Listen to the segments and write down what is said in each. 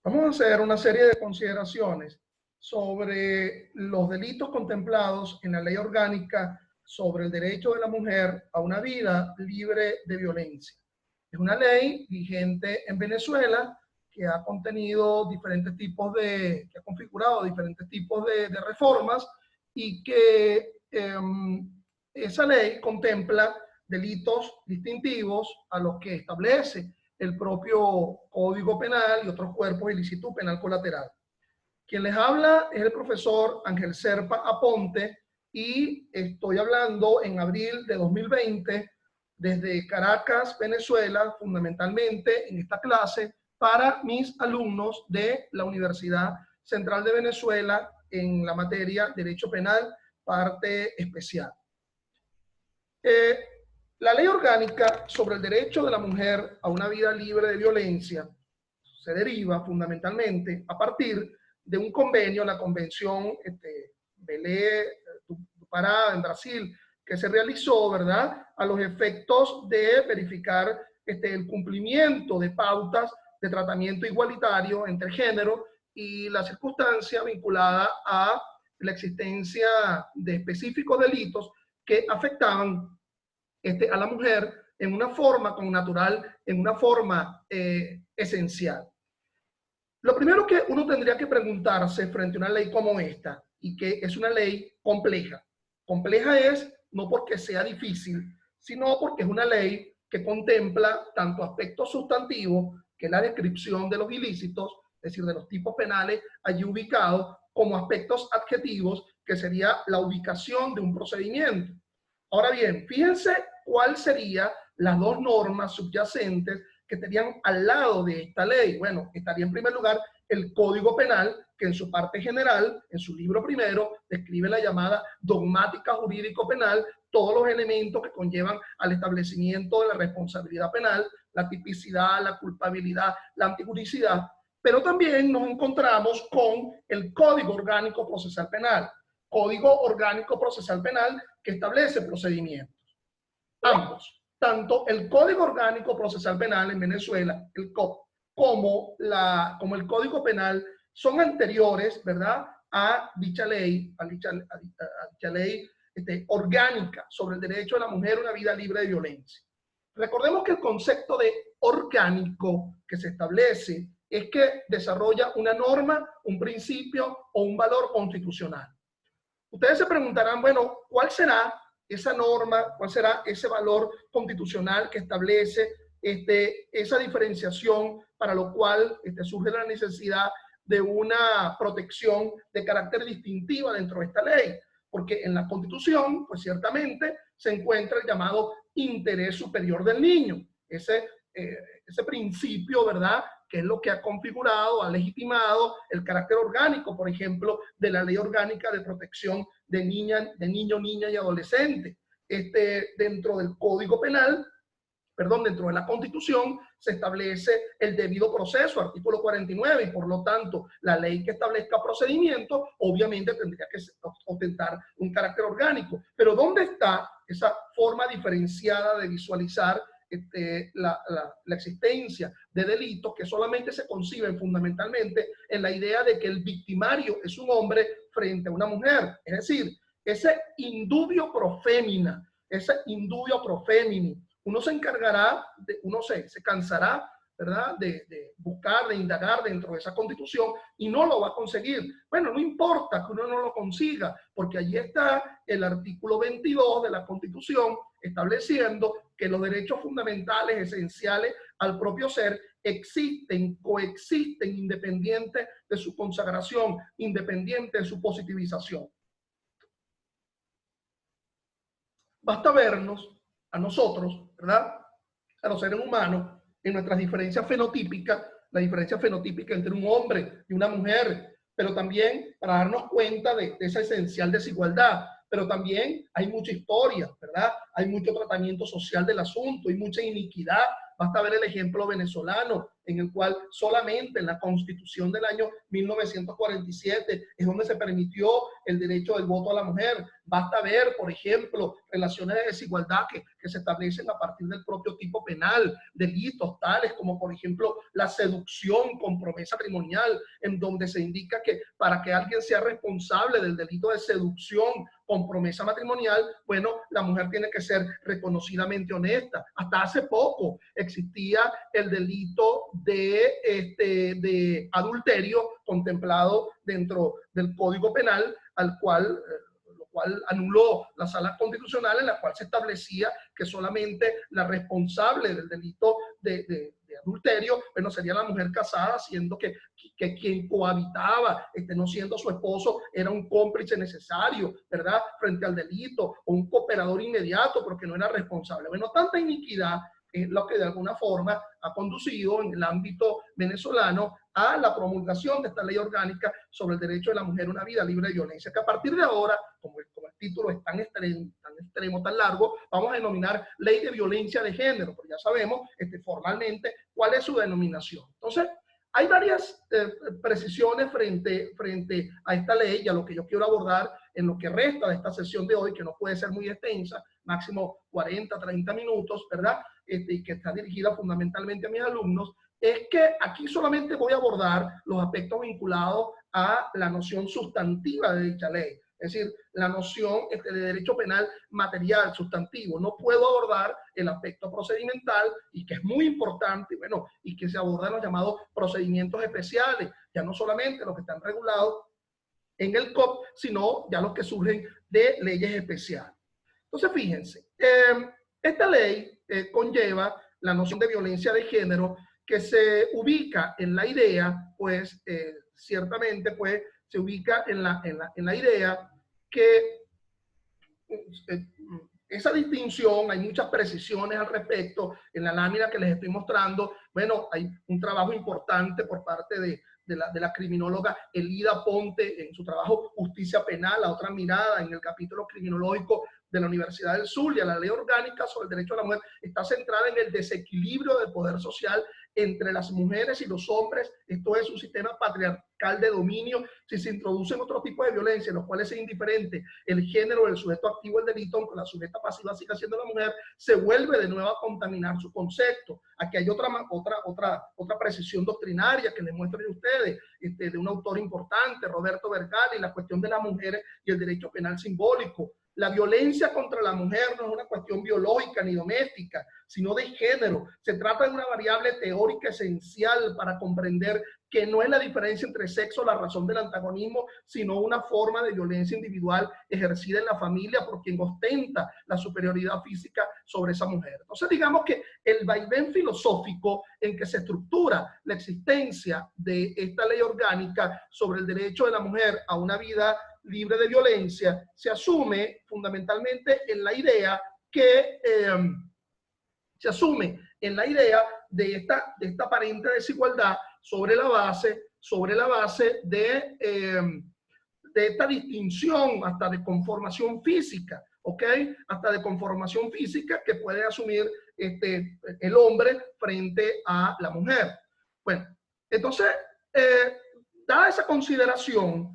Vamos a hacer una serie de consideraciones sobre los delitos contemplados en la ley orgánica sobre el derecho de la mujer a una vida libre de violencia. Es una ley vigente en Venezuela que ha contenido diferentes tipos que ha configurado diferentes tipos de reformas y que esa ley contempla delitos distintivos a los que establece el propio Código Penal y otros cuerpos de ilícito penal colateral. Quien les habla es el profesor Ángel Serpa Aponte y estoy hablando en abril de 2020 desde Caracas, Venezuela, fundamentalmente en esta clase para mis alumnos de la Universidad Central de Venezuela en la materia Derecho Penal, parte especial. La ley orgánica sobre el derecho de la mujer a una vida libre de violencia se deriva fundamentalmente a partir de un convenio, la Convención Belé do Pará en Brasil, que se realizó, ¿verdad?, a los efectos de verificar el cumplimiento de pautas de tratamiento igualitario entre género y la circunstancia vinculada a la existencia de específicos delitos que afectaban a la mujer en una forma connatural, en una forma esencial. Lo primero que uno tendría que preguntarse frente a una ley como esta, y que es una ley compleja. Compleja es no porque sea difícil, sino porque es una ley que contempla tanto aspectos sustantivos, que es la descripción de los ilícitos, es decir, de los tipos penales allí ubicados, como aspectos adjetivos, que sería la ubicación de un procedimiento. Ahora bien, fíjense cuáles serían las dos normas subyacentes que estarían al lado de esta ley. Bueno, estaría en primer lugar el Código Penal, que en su parte general, en su libro primero, describe la llamada dogmática jurídico-penal, todos los elementos que conllevan al establecimiento de la responsabilidad penal, la tipicidad, la culpabilidad, la antijuricidad, pero también nos encontramos con el Código Orgánico Procesal Penal. Código Orgánico Procesal Penal que establece procedimientos. Ambos, tanto el Código Orgánico Procesal Penal en Venezuela, el COP, como el Código Penal son anteriores, ¿verdad?, a dicha ley, a dicha ley orgánica sobre el derecho de la mujer a una vida libre de violencia. Recordemos que el concepto de orgánico que se establece es que desarrolla una norma, un principio o un valor constitucional. Ustedes se preguntarán, bueno, ¿cuál será esa norma, cuál será ese valor constitucional que establece esa diferenciación para lo cual surge la necesidad de una protección de carácter distintiva dentro de esta ley? Porque en la Constitución, pues ciertamente se encuentra el llamado interés superior del niño, ese principio, ¿verdad?, que es lo que ha configurado, ha legitimado el carácter orgánico, por ejemplo, de la Ley Orgánica de Protección de Niño, Niña y Adolescente. Dentro del Código Penal, dentro de la Constitución, se establece el debido proceso, artículo 49, y por lo tanto, la ley que establezca procedimiento, obviamente tendría que ostentar un carácter orgánico. Pero ¿dónde está esa forma diferenciada de visualizar la existencia de delitos que solamente se conciben fundamentalmente en la idea de que el victimario es un hombre frente a una mujer? Es decir, ese indubio pro femina, ese indubio pro femini, uno se encargará, uno se cansará, ¿verdad?, de buscar, de indagar dentro de esa Constitución y no lo va a conseguir. Bueno, no importa que uno no lo consiga, porque allí está el artículo 22 de la Constitución estableciendo que los derechos fundamentales esenciales al propio ser existen, coexisten, independiente de su consagración, independiente de su positivización. Basta vernos a nosotros, ¿verdad?, a los seres humanos, en nuestras diferencias fenotípicas, la diferencia fenotípica entre un hombre y una mujer, pero también para darnos cuenta de esa esencial desigualdad. Pero también hay mucha historia, ¿verdad? Hay mucho tratamiento social del asunto, hay mucha iniquidad. Basta ver el ejemplo venezolano, en el cual solamente en la Constitución del año 1947 es donde se permitió el derecho del voto a la mujer. Basta ver, por ejemplo, relaciones de desigualdad que se establecen a partir del propio tipo penal, delitos tales como, por ejemplo, la seducción con promesa matrimonial, en donde se indica que para que alguien sea responsable del delito de seducción con promesa matrimonial, bueno, la mujer tiene que ser reconocidamente honesta. Hasta hace poco existía el delito de adulterio contemplado dentro del Código Penal, al cual anuló la Sala Constitucional, en la cual se establecía que solamente la responsable del delito de adulterio, bueno, sería la mujer casada, siendo que quien cohabitaba, no siendo su esposo, era un cómplice necesario, ¿verdad?, frente al delito, o un cooperador inmediato, porque no era responsable. Bueno, tanta iniquidad es lo que de alguna forma ha conducido en el ámbito venezolano a la promulgación de esta ley orgánica sobre el derecho de la mujer a una vida libre de violencia, que a partir de ahora, como el título es tan extremo, tan largo, vamos a denominar Ley de Violencia de Género, porque ya sabemos formalmente cuál es su denominación. Entonces, hay varias precisiones frente a esta ley y a lo que yo quiero abordar en lo que resta de esta sesión de hoy, que no puede ser muy extensa, máximo 40, 30 minutos, ¿verdad? Y que está dirigida fundamentalmente a mis alumnos, es que aquí solamente voy a abordar los aspectos vinculados a la noción sustantiva de dicha ley. Es decir, la noción de derecho penal material, sustantivo. No puedo abordar el aspecto procedimental, y que es muy importante, bueno, y que se abordan los llamados procedimientos especiales, ya no solamente los que están regulados en el COP, sino ya los que surgen de leyes especiales. Entonces, fíjense, esta ley conlleva la noción de violencia de género, que se ubica en la idea, pues, ciertamente, pues, se ubica en la idea que esa distinción, hay muchas precisiones al respecto en la lámina que les estoy mostrando. Bueno, hay un trabajo importante por parte de la criminóloga Elida Ponte en su trabajo Justicia Penal, la otra mirada en el capítulo criminológico de la Universidad del Zulia. La ley orgánica sobre el derecho a la mujer está centrada en el desequilibrio del poder social entre las mujeres y los hombres. Esto es un sistema patriarcal de dominio. Si se introducen otro tipo de violencia en los cuales es indiferente el género del sujeto activo del delito, aunque la sujeta pasiva siga siendo la mujer, se vuelve de nuevo a contaminar su concepto. Aquí hay otra precisión doctrinaria que les muestro a ustedes, de un autor importante, Roberto Vergara, y la cuestión de las mujeres y el derecho penal simbólico. La violencia contra la mujer no es una cuestión biológica ni doméstica, sino de género. Se trata de una variable teórica esencial para comprender que no es la diferencia entre sexo la razón del antagonismo, sino una forma de violencia individual ejercida en la familia por quien ostenta la superioridad física sobre esa mujer. Entonces, digamos que el vaivén filosófico en que se estructura la existencia de esta ley orgánica sobre el derecho de la mujer a una vida libre de violencia se asume fundamentalmente en la idea que de esta aparente desigualdad sobre la base de esta distinción hasta de conformación física, ¿ok? Hasta de conformación física que puede asumir el hombre frente a la mujer. Bueno, entonces, dada esa consideración,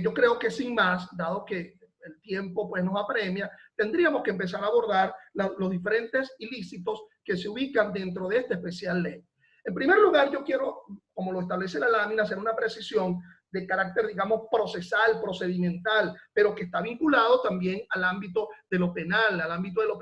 yo creo que sin más, dado que el tiempo pues nos apremia, tendríamos que empezar a abordar los diferentes ilícitos que se ubican dentro de esta especial ley. En primer lugar, yo quiero, como lo establece la lámina, hacer una precisión de carácter, digamos, procesal, procedimental, pero que está vinculado también al ámbito de lo penal, al ámbito de lo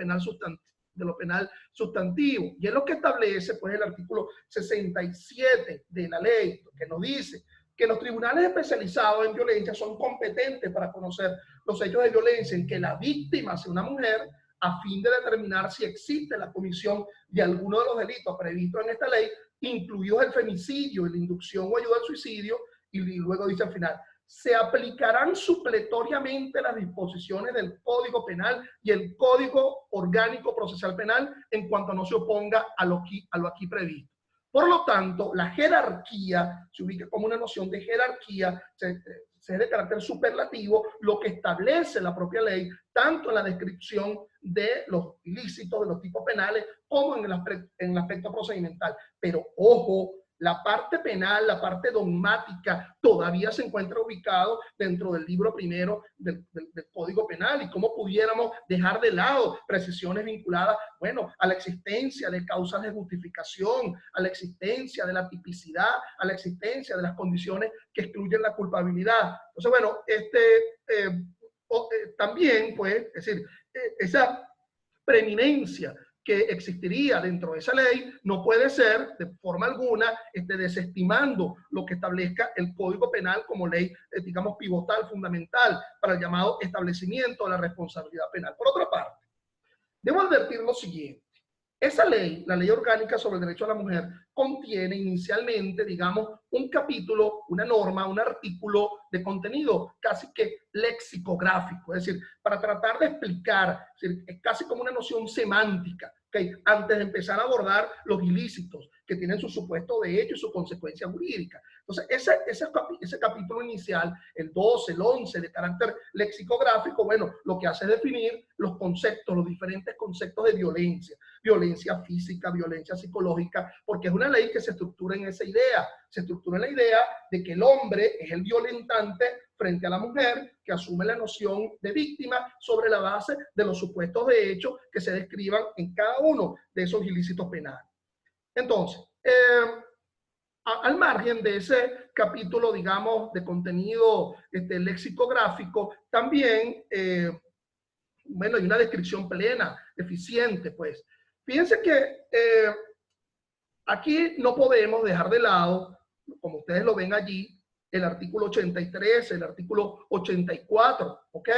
penal sustantivo. Y es lo que establece, pues, el artículo 67 de la ley, que nos dice que los tribunales especializados en violencia son competentes para conocer los hechos de violencia en que la víctima sea una mujer, a fin de determinar si existe la comisión de alguno de los delitos previstos en esta ley, incluidos el femicidio, la inducción o ayuda al suicidio, y luego dice al final, se aplicarán supletoriamente las disposiciones del Código Penal y el Código Orgánico Procesal Penal en cuanto no se oponga a lo aquí previsto. Por lo tanto, la jerarquía se ubica como una noción de jerarquía, es de carácter superlativo, lo que establece la propia ley, tanto en la descripción de los ilícitos, de los tipos penales, como en el aspecto procedimental. Pero ojo, La parte penal, la parte dogmática, todavía se encuentra ubicado dentro del libro primero del Código Penal. Y cómo pudiéramos dejar de lado precisiones vinculadas, bueno, a la existencia de causas de justificación, a la existencia de la tipicidad, a la existencia de las condiciones que excluyen la culpabilidad. Entonces, bueno, también, pues, es decir, esa preeminencia que existiría dentro de esa ley no puede ser de forma alguna desestimando lo que establezca el Código Penal como ley, digamos, pivotal, fundamental para el llamado establecimiento de la responsabilidad penal. Por otra parte, debo advertir lo siguiente. Esa ley, la Ley Orgánica sobre el Derecho a la Mujer, contiene inicialmente, digamos, un capítulo, una norma, un artículo de contenido casi que lexicográfico, es decir, para tratar de explicar, es decir, es casi como una noción semántica, ¿okay? Antes de empezar a abordar los ilícitos que tienen su supuesto de hecho y su consecuencia jurídica. Entonces, ese capítulo inicial, el 12, el 11, de carácter lexicográfico, bueno, lo que hace es definir los conceptos, los diferentes conceptos de violencia. Violencia física, violencia psicológica, porque es una ley que se estructura en esa idea. Se estructura en la idea de que el hombre es el violentante frente a la mujer, que asume la noción de víctima sobre la base de los supuestos de hecho que se describan en cada uno de esos ilícitos penales. Entonces, al margen de ese capítulo, digamos, de contenido lexicográfico, también, bueno, hay una descripción plena, eficiente, pues. Fíjense que aquí no podemos dejar de lado, como ustedes lo ven allí, el artículo 83, el artículo 84, ¿ok?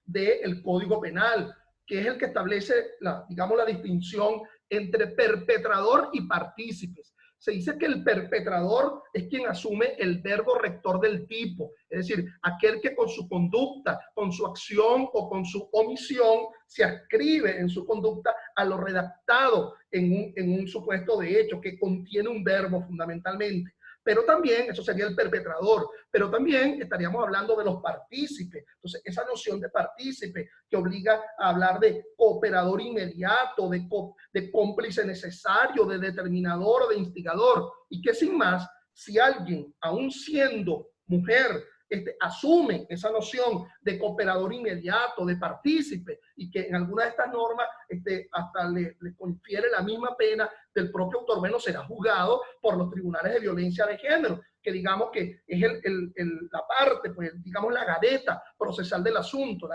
Del Código Penal, que es el que establece, digamos, la distinción entre perpetrador y partícipes. Se dice que el perpetrador es quien asume el verbo rector del tipo, es decir, aquel que con su conducta, con su acción o con su omisión se adscribe en su conducta a lo redactado en un supuesto de hecho que contiene un verbo fundamentalmente. Pero también, eso sería el perpetrador, pero también estaríamos hablando de los partícipes. Entonces, esa noción de partícipe que obliga a hablar de cooperador inmediato, de cómplice necesario, de determinador, de instigador, y que sin más, si alguien, aún siendo mujer, asume esa noción de cooperador inmediato, de partícipe, y que en alguna de estas normas hasta le confiere la misma pena del propio autor, bueno, será juzgado por los tribunales de violencia de género, que digamos que es la parte, pues digamos la gaveta procesal del asunto,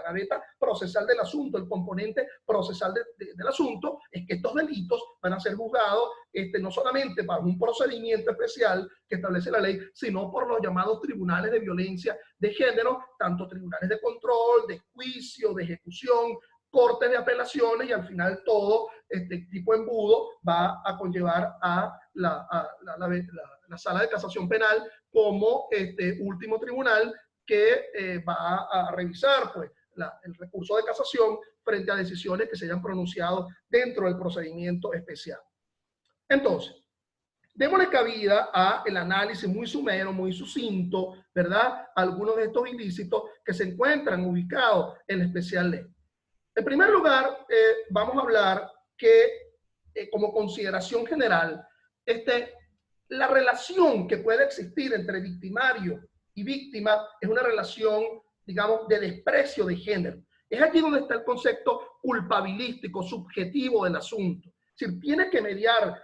el componente procesal del asunto, es que estos delitos van a ser juzgados no solamente para un procedimiento especial que establece la ley, sino por los llamados tribunales de violencia de género, tanto tribunales de control, de juicio, de ejecución, cortes de apelaciones, y al final todo este tipo de embudo va a conllevar a la sala de casación penal como último tribunal que va a revisar pues el recurso de casación frente a decisiones que se hayan pronunciado dentro del procedimiento especial. Entonces, démosle cabida a el análisis muy somero, muy sucinto, ¿verdad? Algunos de estos ilícitos que se encuentran ubicados en la especial ley. En primer lugar, vamos a hablar que como consideración general, la relación que puede existir entre victimario y víctima es una relación, digamos, de desprecio de género. Es aquí donde está el concepto culpabilístico, subjetivo del asunto. Es decir, tiene que mediar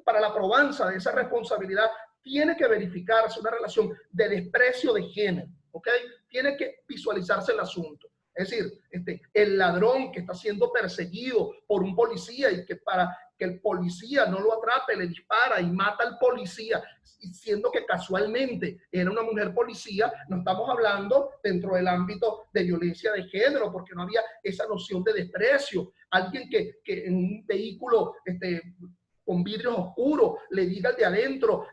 para la probanza de esa responsabilidad, tiene que verificarse una relación de desprecio de género, ¿ok? Tiene que visualizarse el asunto. Es decir, el ladrón que está siendo perseguido por un policía y que para que el policía no lo atrape, le dispara y mata al policía, siendo que casualmente era una mujer policía, no estamos hablando dentro del ámbito de violencia de género, porque no había esa noción de desprecio. Alguien que en un vehículo con vidrios oscuros, le diga al de adentro,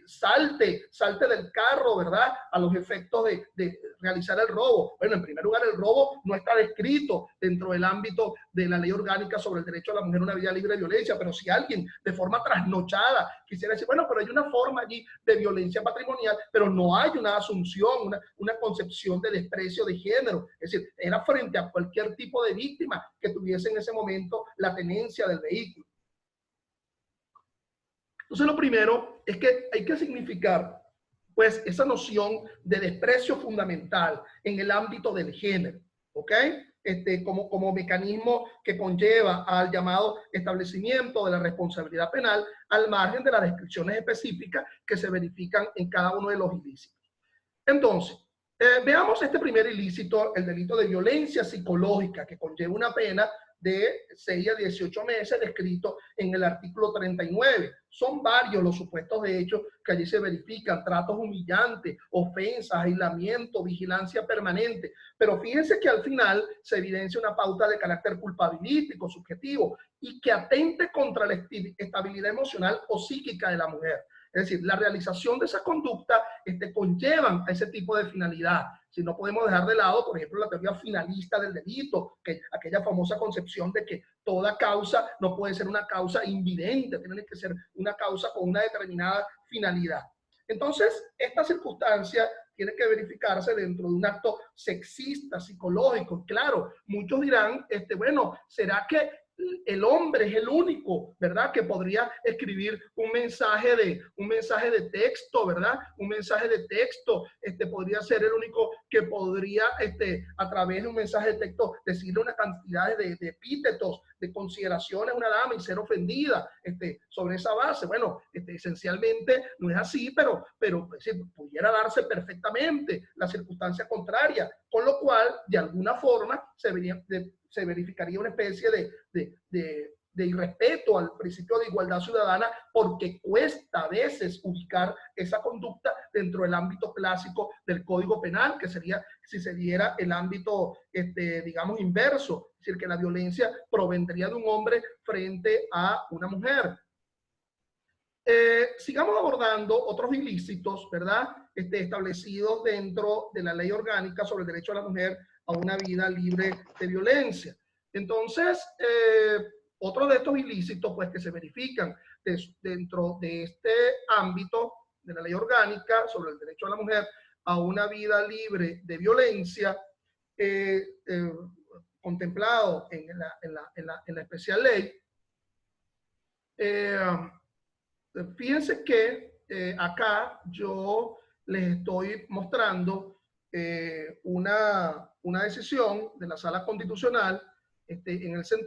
salte del carro, ¿verdad? A los efectos de realizar el robo. Bueno, en primer lugar, el robo no está descrito dentro del ámbito de la Ley Orgánica sobre el Derecho a la Mujer a una Vida Libre de Violencia, pero si alguien de forma trasnochada quisiera decir, bueno, pero hay una forma allí de violencia patrimonial, pero no hay una asunción, una concepción de desprecio de género. Es decir, era frente a cualquier tipo de víctima que tuviese en ese momento la tenencia del vehículo. Entonces, lo primero es que hay que significar, pues, esa noción de desprecio fundamental en el ámbito del género, ¿ok? Como mecanismo que conlleva al llamado establecimiento de la responsabilidad penal al margen de las descripciones específicas que se verifican en cada uno de los ilícitos. Entonces, veamos este primer ilícito, el delito de violencia psicológica, que conlleva una pena de 6 a 18 meses, descrito en el artículo 39. Son varios los supuestos de hechos que allí se verifican: tratos humillantes, ofensas, aislamiento, vigilancia permanente. Pero fíjense que al final se evidencia una pauta de carácter culpabilístico, subjetivo, y que atente contra la estabilidad emocional o psíquica de la mujer. Es decir, la realización de esa conducta conllevan a ese tipo de finalidad. Si no podemos dejar de lado, por ejemplo, la teoría finalista del delito, que aquella famosa concepción de que toda causa no puede ser una causa invidente, tiene que ser una causa con una determinada finalidad. Entonces, esta circunstancia tiene que verificarse dentro de un acto sexista, psicológico. Claro, muchos dirán, bueno, ¿será que el hombre es el único, ¿verdad?, que podría escribir un mensaje de texto, ¿verdad? Un mensaje de texto, podría ser el único que podría, a través de un mensaje de texto, decirle una cantidad de epítetos, de consideraciones a una dama y ser ofendida, sobre esa base. Bueno, esencialmente no es así, pero pudiera darse perfectamente la circunstancia contraria, con lo cual, de alguna forma, se verificaría una especie de irrespeto al principio de igualdad ciudadana, porque cuesta a veces ubicar esa conducta dentro del ámbito clásico del Código Penal, que sería si se diera el ámbito, digamos, inverso, es decir, que la violencia provendría de un hombre frente a una mujer. Sigamos abordando otros ilícitos, ¿verdad?, establecidos dentro de la ley orgánica sobre el derecho de la mujer a una vida libre de violencia. Entonces, otro de estos ilícitos, pues, que se verifican dentro de este ámbito de la ley orgánica sobre el derecho de la mujer a una vida libre de violencia, contemplado en la especial ley, fíjense que acá yo les estoy mostrando una decisión de la Sala Constitucional en el sentido